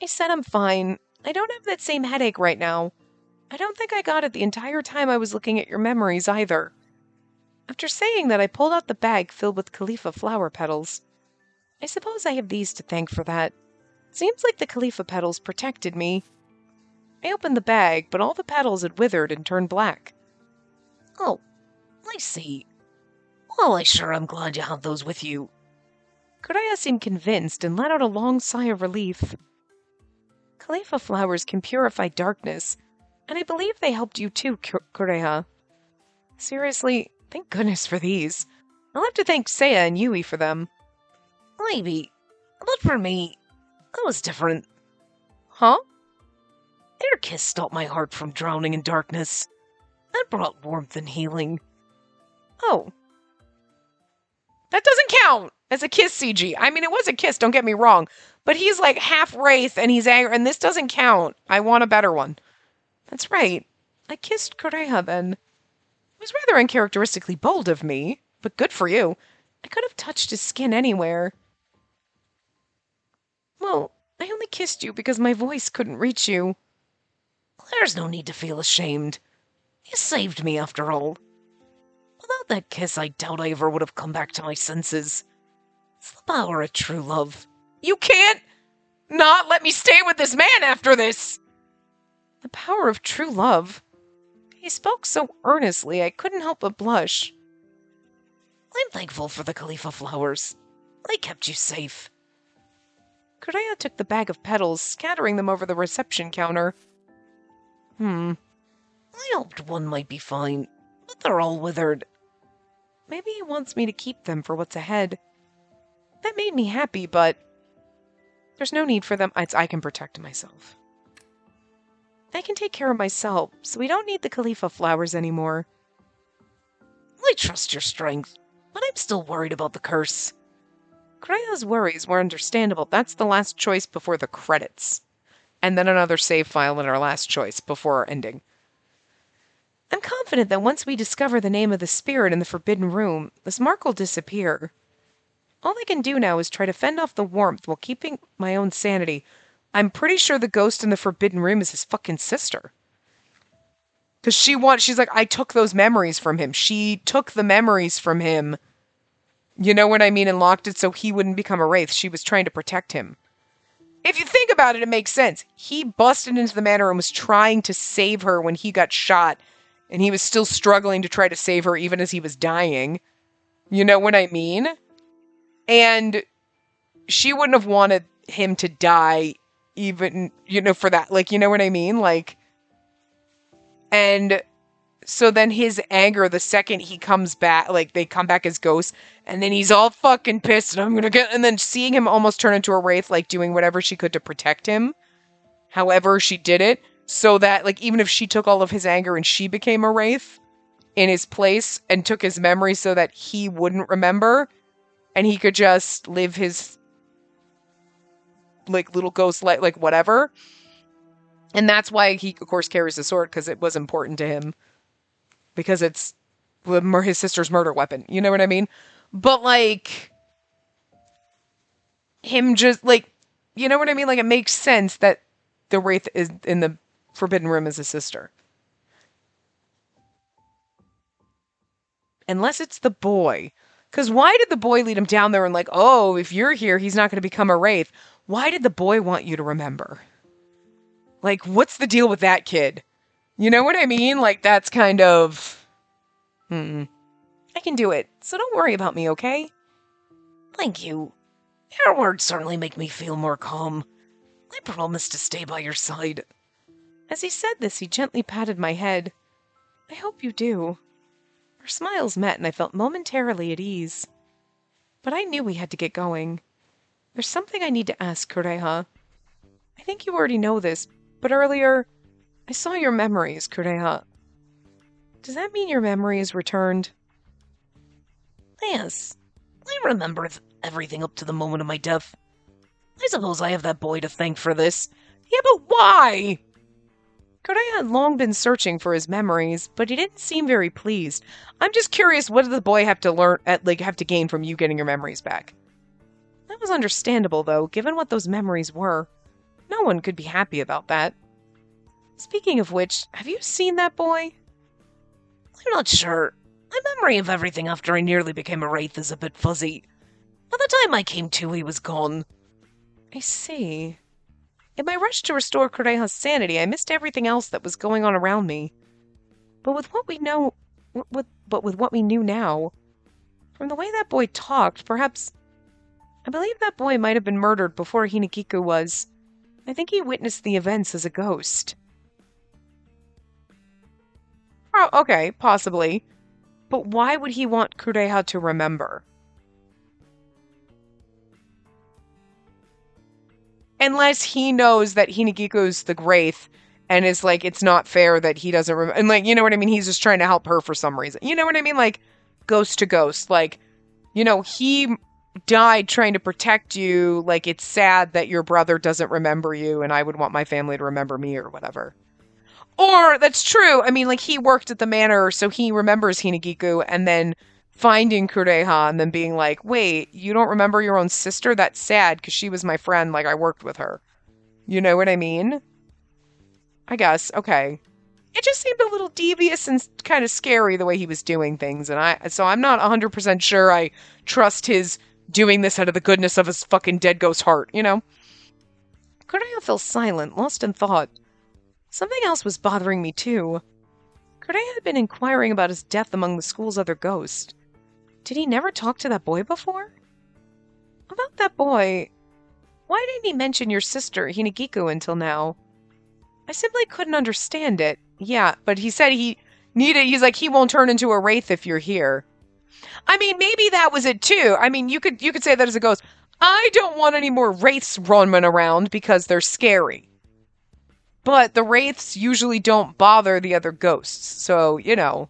I said I'm fine. I don't have that same headache right now. I don't think I got it the entire time I was looking at your memories either. After saying that, I pulled out the bag filled with Khalifa flower petals. I suppose I have these to thank for that. Seems like the Khalifa petals protected me. I opened the bag, but all the petals had withered and turned black. Oh, I see. Well, I sure am glad you have those with you. Kureha seemed convinced and let out a long sigh of relief. Khalifa flowers can purify darkness, and I believe they helped you too, Kureha. Seriously, thank goodness for these. I'll have to thank Seiya and Yui for them. Maybe, but for me, it was different. Huh? Their kiss stopped my heart from drowning in darkness. That brought warmth and healing. Oh. That doesn't count as a kiss, CG. I mean, it was a kiss, don't get me wrong. But he's like half wraith and he's angry, and this doesn't count. I want a better one. That's right. I kissed Kureha then. It was rather uncharacteristically bold of me, but good for you. I could have touched his skin anywhere. Well, I only kissed you because my voice couldn't reach you. There's no need to feel ashamed. You saved me after all. Without that kiss, I doubt I ever would have come back to my senses. It's the power of true love. You can't not let me stay with this man after this! The power of true love. He spoke so earnestly, I couldn't help but blush. I'm thankful for the Khalifa flowers. They kept you safe. Kureha took the bag of petals, scattering them over the reception counter. I hoped one might be fine, but they're all withered. Maybe he wants me to keep them for what's ahead. That made me happy, but there's no need for them. I can protect myself. I can take care of myself, so we don't need the Khalifa flowers anymore. I trust your strength, but I'm still worried about the curse. Kureha's worries were understandable. That's the last choice before the credits. And then another save file in our last choice before our ending. I'm confident that once we discover the name of the spirit in the Forbidden Room, this mark will disappear. All I can do now is try to fend off the warmth while keeping my own sanity. I'm pretty sure the ghost in the Forbidden Room is his fucking sister. Because she's like, I took those memories from him. She took the memories from him. You know what I mean? And locked it so he wouldn't become a wraith. She was trying to protect him. If you think about it, it makes sense. He busted into the manor and was trying to save her when he got shot. And he was still struggling to try to save her even as he was dying. You know what I mean? And she wouldn't have wanted him to die even, for that. Like, you know what I mean? Like, and so then his anger, the second he comes back, like, they come back as ghosts, and then he's all fucking pissed, and then seeing him almost turn into a wraith, like, doing whatever she could to protect him, however she did it, so that, like, even if she took all of his anger and she became a wraith in his place and took his memory so that he wouldn't remember, and he could just live his, like, little ghost life, like, whatever. And that's why he, of course, carries the sword, because it was important to him. Because it's his sister's murder weapon. You know what I mean? But, like, him just, like, you know what I mean? Like, it makes sense that the wraith is in the Forbidden Room as his sister. Unless it's the boy. Because why did the boy lead him down there and like, oh, if you're here, he's not going to become a wraith. Why did the boy want you to remember? Like, what's the deal with that kid? You know what I mean? Like, that's kind of... I can do it, so don't worry about me, okay? Thank you. Your words certainly make me feel more calm. I promise to stay by your side. As he said this, he gently patted my head. I hope you do. Our smiles met, and I felt momentarily at ease. But I knew we had to get going. There's something I need to ask, Kureha. I think you already know this, but earlier, I saw your memories, Kureha. Does that mean your memory is returned? Yes. I remember everything up to the moment of my death. I suppose I have that boy to thank for this. Yeah, but why? Kureha had long been searching for his memories, but he didn't seem very pleased. I'm just curious, what did the boy have to have to gain from you getting your memories back? That was understandable, though, given what those memories were. No one could be happy about that. Speaking of which, have you seen that boy? I'm not sure. My memory of everything after I nearly became a wraith is a bit fuzzy. By the time I came to, he was gone. I see. In my rush to restore Kureha's sanity, I missed everything else that was going on around me. But with what we know, with what we knew now, from the way that boy talked, perhaps, I believe that boy might have been murdered before Hinagiku was. I think he witnessed the events as a ghost. Oh, okay, possibly. But why would he want Kureha to remember? Unless he knows that Hinagiku's the Wraith and is like, it's not fair that he doesn't remember. And like, you know what I mean? He's just trying to help her for some reason. You know what I mean? Like, ghost to ghost. Like, you know, he died trying to protect you. Like, it's sad that your brother doesn't remember you and I would want my family to remember me or whatever. Or, that's true. I mean, like, he worked at the manor, so he remembers Hinagiku, and then finding Kureha and then being like, wait, you don't remember your own sister? That's sad, because she was my friend, like, I worked with her. You know what I mean? I guess, okay. it just seemed a little devious and kind of scary the way he was doing things. So I'm not 100% sure I trust his doing this out of the goodness of his fucking dead ghost heart, you know? Cordelia fell silent, lost in thought. Something else was bothering me, too. Cordelia had been inquiring about his death among the school's other ghosts. Did he never talk to that boy before? About that boy, why didn't he mention your sister, Hinagiku, until now? I simply couldn't understand it. Yeah, but he said he's like, he won't turn into a wraith if you're here. I mean, maybe that was it too. I mean, you could say that as a ghost. I don't want any more wraiths running around because they're scary. But the wraiths usually don't bother the other ghosts, so, you know.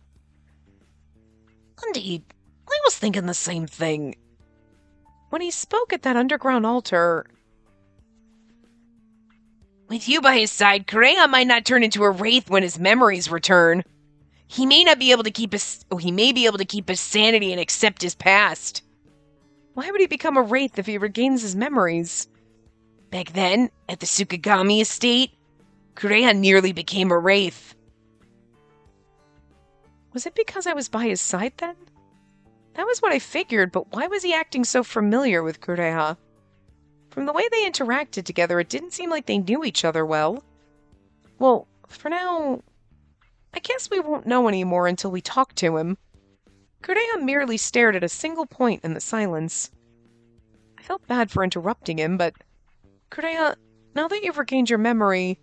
Indeed, I was thinking the same thing. When he spoke at that underground altar, with you by his side, Correa might not turn into a wraith when his memories return. He may be able to keep his sanity and accept his past. Why would he become a wraith if he regains his memories? Back then, at the Sukagami estate, Correa nearly became a wraith. Was it because I was by his side then? That was what I figured, but why was he acting so familiar with Correa? From the way they interacted together, it didn't seem like they knew each other well. Well, for now, I guess we won't know anymore until we talk to him. Correa merely stared at a single point in the silence. I felt bad for interrupting him, but Correa, now that you've regained your memory,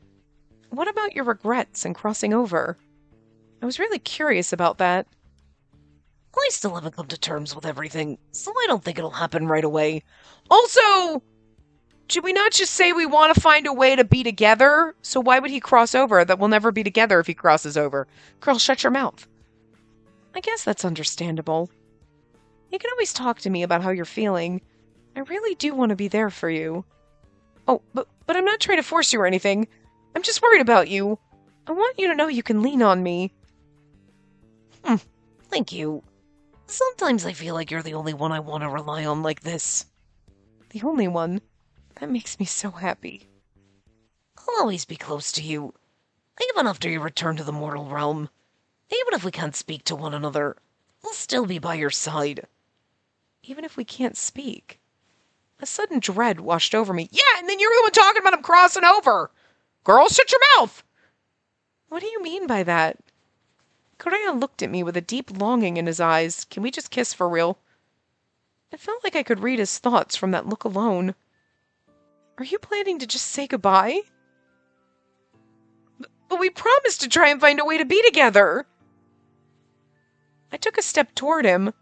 what about your regrets and crossing over? I was really curious about that. I still haven't come to terms with everything, so I don't think it'll happen right away. Also, should we not just say we want to find a way to be together? So why would he cross over? That we'll never be together if he crosses over. Girl, shut your mouth. I guess that's understandable. You can always talk to me about how you're feeling. I really do want to be there for you. Oh, but I'm not trying to force you or anything. I'm just worried about you. I want you to know you can lean on me. Thank you. Sometimes I feel like you're the only one I want to rely on like this. The only one? That makes me so happy. I'll always be close to you, even after you return to the mortal realm. Even if we can't speak to one another, I'll still be by your side. Even if we can't speak? A sudden dread washed over me. Yeah, and then you're the one talking about him crossing over. Girl, shut your mouth! What do you mean by that? Correa looked at me with a deep longing in his eyes. Can we just kiss for real? It felt like I could read his thoughts from that look alone. Are you planning to just say goodbye? But we promised to try and find a way to be together. I took a step toward him.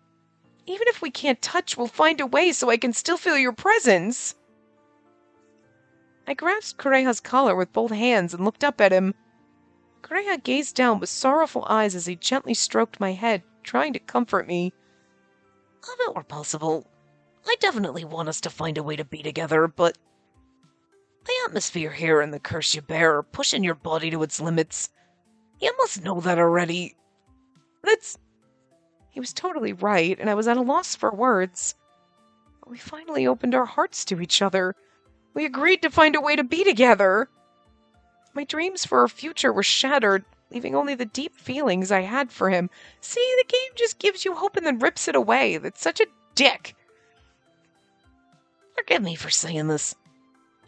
Even if we can't touch, we'll find a way so I can still feel your presence. I grasped Correa's collar with both hands and looked up at him. Correa gazed down with sorrowful eyes as he gently stroked my head, trying to comfort me. If it were possible, I definitely want us to find a way to be together, but the atmosphere here and the curse you bear are pushing your body to its limits. You must know that already. He was totally right, and I was at a loss for words. But we finally opened our hearts to each other. We agreed to find a way to be together. My dreams for our future were shattered, leaving only the deep feelings I had for him. See, the game just gives you hope and then rips it away. That's such a dick. Forgive me for saying this.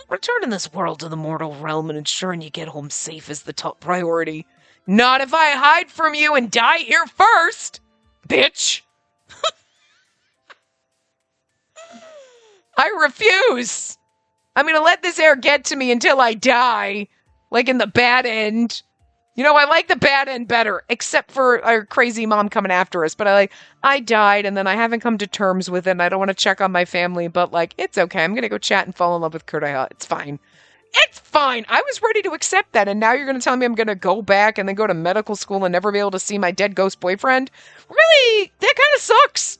Returning this world to the mortal realm and ensuring you get home safe is the top priority. Not if I hide from you and die here first, bitch. I refuse. I'm gonna let this air get to me until I die. Like in the bad end. You know, I like the bad end better, except for our crazy mom coming after us. But I died, and then I haven't come to terms with it, and I don't want to check on my family, but, like, it's okay. I'm going to go chat and fall in love with Correa. It's fine. It's fine! I was ready to accept that, and now you're going to tell me I'm going to go back and then go to medical school and never be able to see my dead ghost boyfriend? Really? That kind of sucks.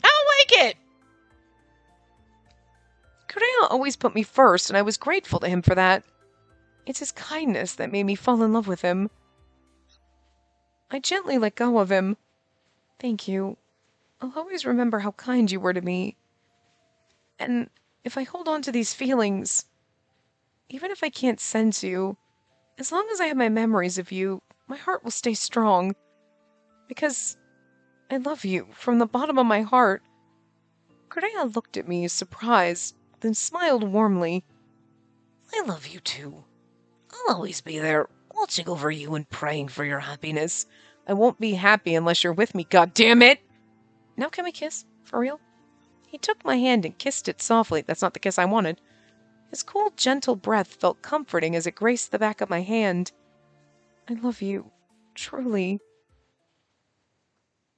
I don't like it. Correa always put me first, and I was grateful to him for that. It's his kindness that made me fall in love with him. I gently let go of him. Thank you. I'll always remember how kind you were to me. And if I hold on to these feelings, even if I can't sense you, as long as I have my memories of you, my heart will stay strong. Because I love you from the bottom of my heart. Cordelia looked at me, surprised, then smiled warmly. I love you too. I'll always be there, watching over you and praying for your happiness. I won't be happy unless you're with me, goddammit! Now can we kiss? For real? He took my hand and kissed it softly. That's not the kiss I wanted. His cool, gentle breath felt comforting as it graced the back of my hand. I love you. Truly.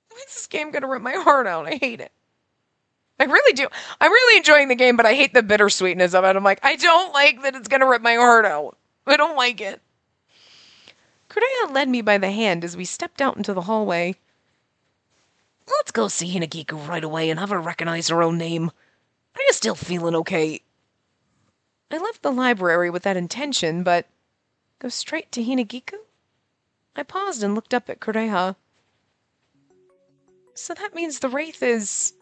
Why is this game gonna rip my heart out? I hate it. I really do. I'm really enjoying the game, but I hate the bittersweetness of it. I'm like, I don't like that it's gonna rip my heart out. I don't like it. Kureha led me by the hand as we stepped out into the hallway. Let's go see Hinagiku right away and have her recognize her own name. Are you still feeling okay? I left the library with that intention, but go straight to Hinagiku? I paused and looked up at Kureha. So that means the wraith is...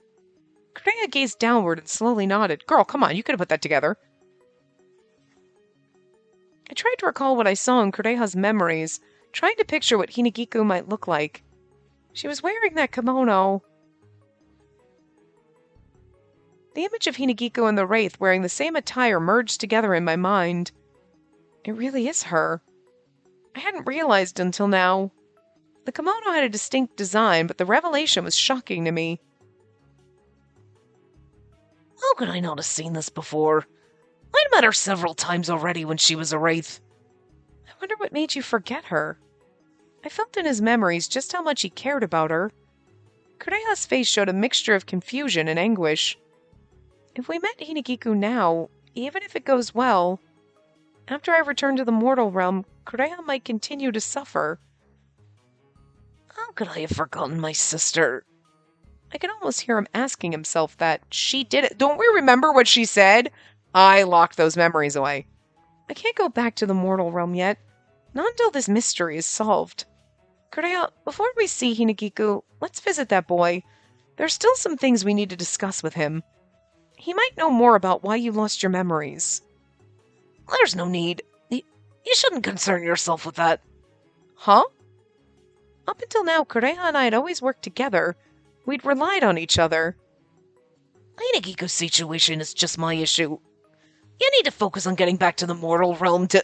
Kureha gazed downward and slowly nodded. Girl, come on, you could have put that together. I tried to recall what I saw in Kureha's memories, trying to picture what Hinagiku might look like. She was wearing that kimono. The image of Hinagiku and the wraith wearing the same attire merged together in my mind. It really is her. I hadn't realized until now. The kimono had a distinct design, but the revelation was shocking to me. How could I not have seen this before? I'd met her several times already when she was a wraith. I wonder what made you forget her. I felt in his memories just how much he cared about her. Kureha's face showed a mixture of confusion and anguish. If we met Hinagiku now, even if it goes well, after I return to the mortal realm, Kureha might continue to suffer. How could I have forgotten my sister? I could almost hear him asking himself that. She did it. Don't we remember what she said? I locked those memories away. I can't go back to the mortal realm yet. Not until this mystery is solved. Kureha, before we see Hinagiku, let's visit that boy. There's still some things we need to discuss with him. He might know more about why you lost your memories. There's no need. You shouldn't concern yourself with that. Huh? Up until now, Kureha and I had always worked together. We'd relied on each other. Hinagiku's situation is just my issue. You need to focus on getting back to the mortal realm to...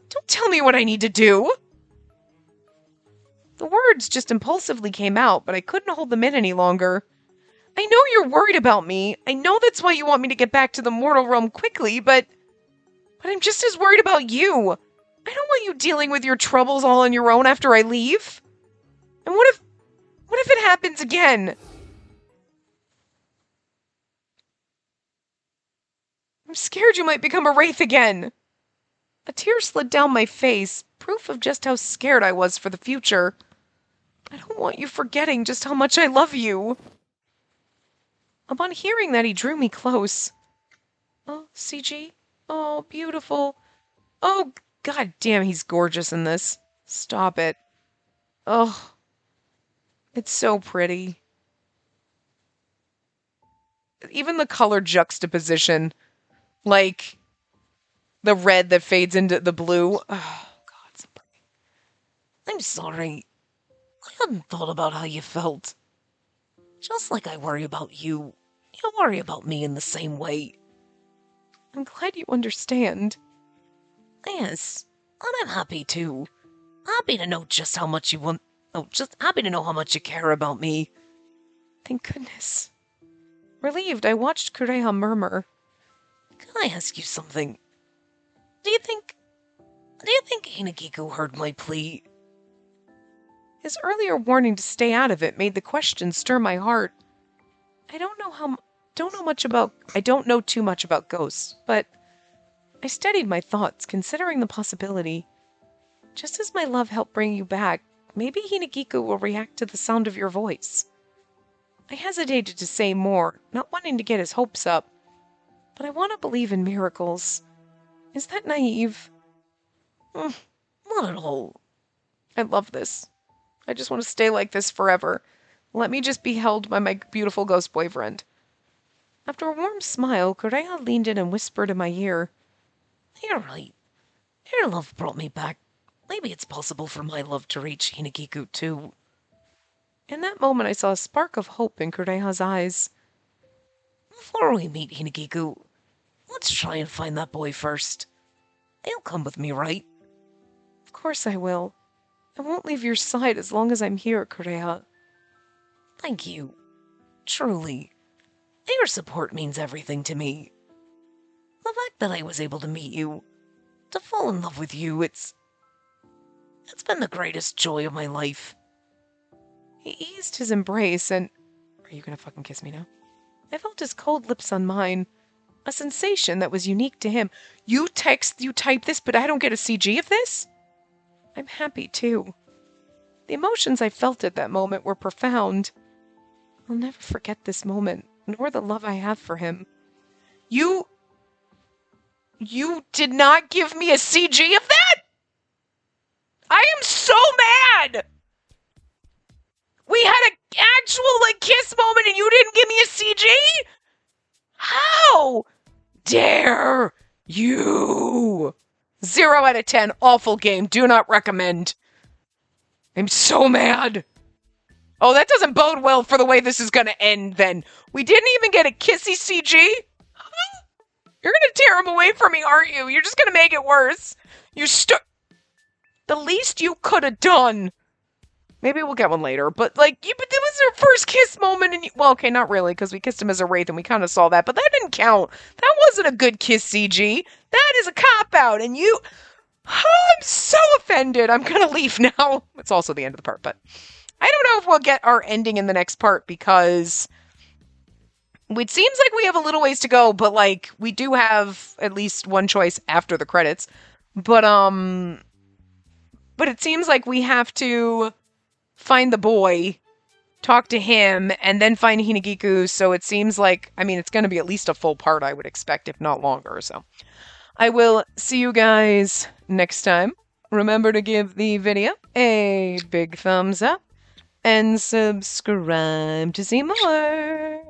Don't tell me what I need to do! The words just impulsively came out, but I couldn't hold them in any longer. I know you're worried about me. I know that's why you want me to get back to the mortal realm quickly, but I'm just as worried about you. I don't want you dealing with your troubles all on your own after I leave. And what if it happens again? I'm scared you might become a wraith again. A tear slid down my face, proof of just how scared I was for the future. I don't want you forgetting just how much I love you. Upon hearing that, he drew me close. Oh, CG? Oh, beautiful. Oh, god damn, he's gorgeous in this. Stop it. Oh, it's so pretty. Even the color juxtaposition, like the red that fades into the blue. Oh, God, so pretty. I'm sorry. I hadn't thought about how you felt. Just like I worry about you, you worry about me in the same way. I'm glad you understand. Yes, and I'm happy too. Happy to know just how much you want... Oh, just happy to know how much you care about me. Thank goodness. Relieved, I watched Kureha murmur. Can I ask you something? Do you think Hinagiku heard my plea? His earlier warning to stay out of it made the question stir my heart. I don't know too much about ghosts, but I steadied my thoughts, considering the possibility. Just as my love helped bring you back, maybe Hinagiku will react to the sound of your voice. I hesitated to say more, not wanting to get his hopes up, but I want to believe in miracles. Is that naive? Not at all. I love this. I just want to stay like this forever. Let me just be held by my beautiful ghost boyfriend. After a warm smile, Kureha leaned in and whispered in my ear. You're right. Your love brought me back. Maybe it's possible for my love to reach Hinagiku too. In that moment, I saw a spark of hope in Kureha's eyes. Before we meet Hinagiku, let's try and find that boy first. You'll come with me, right? Of course I will. I won't leave your side as long as I'm here, Kureha. Thank you. Truly. Your support means everything to me. The fact that I was able to meet you, to fall in love with you, it's been the greatest joy of my life. He eased his embrace and... Are you gonna fucking kiss me now? I felt his cold lips on mine. A sensation that was unique to him. You type this, but I don't get a CG of this? I'm happy, too. The emotions I felt at that moment were profound. I'll never forget this moment, nor the love I have for him. You did not give me a CG of that? I am so mad! We had an actual, kiss moment and you didn't give me a CG? How dare you? 0 out of 10, awful game, do not recommend. I'm so mad. Oh, that doesn't bode well for the way this is gonna end then. We didn't even get a kissy CG? You're gonna tear him away from me, aren't you? You're just gonna make it worse. The least you could have done. Maybe we'll get one later, but but that was your first kiss moment, and well, okay, not really, because we kissed him as a wraith, and we kind of saw that, but that didn't count. That wasn't a good kiss, CG. That is a cop-out, and you... Oh, I'm so offended. I'm gonna leave now. It's also the end of the part, but I don't know if we'll get our ending in the next part, because it seems like we have a little ways to go, but, we do have at least one choice after the credits, but it seems like we have to find the boy, talk to him, and then find Hinagiku, so it seems like, it's going to be at least a full part, I would expect, if not longer, so. I will see you guys next time. Remember to give the video a big thumbs up, and subscribe to see more.